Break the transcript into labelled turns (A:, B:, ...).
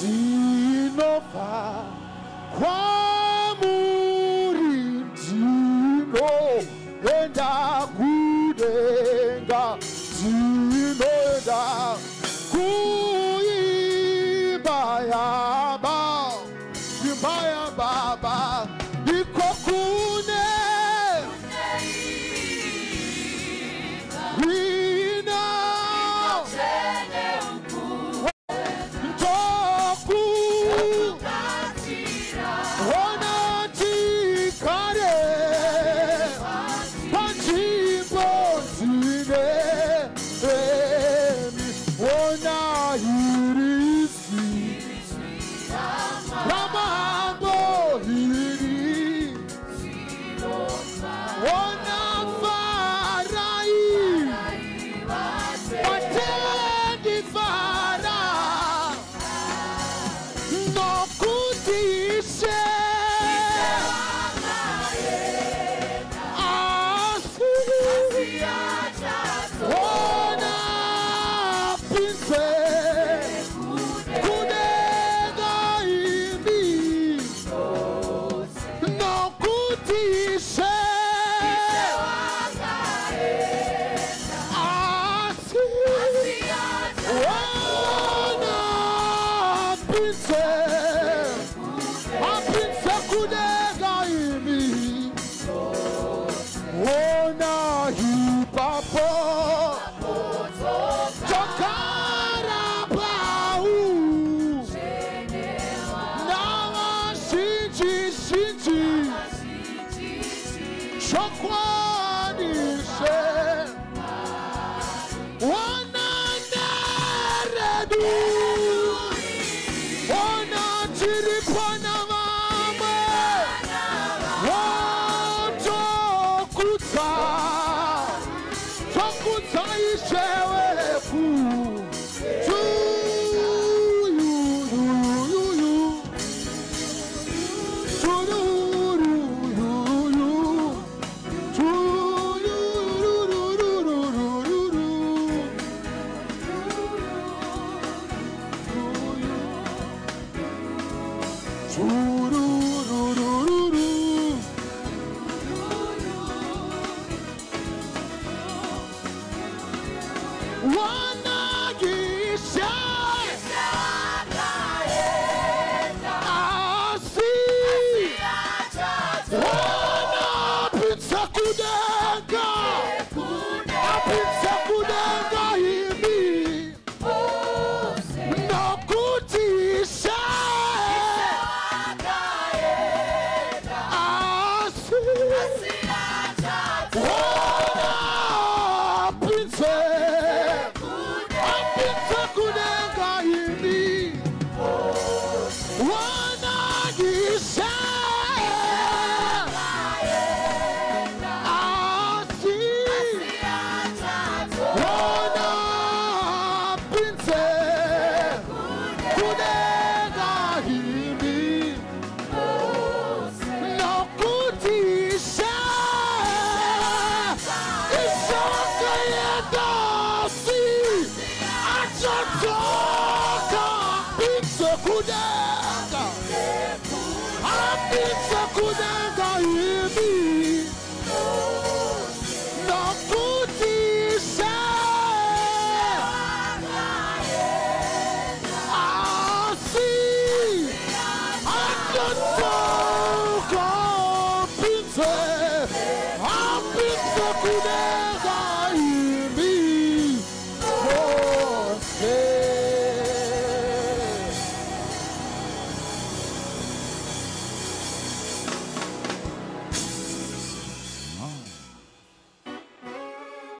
A: Sinova kwa murindino enda kudenga zinoenda kuibaya baba iko kune wina ntoku wana tikare panchimbo zine wana irisi ramambo hiri wana farai patendi fara no kudishe wana pinse kudega imi no kudishe wana pinse apinse kudega imi wana hipapo Chokara bau Nawa shinji Chokwani she Wana neredu Wana chiripana mame Chokuta Chokuta ishewefu Kudanga,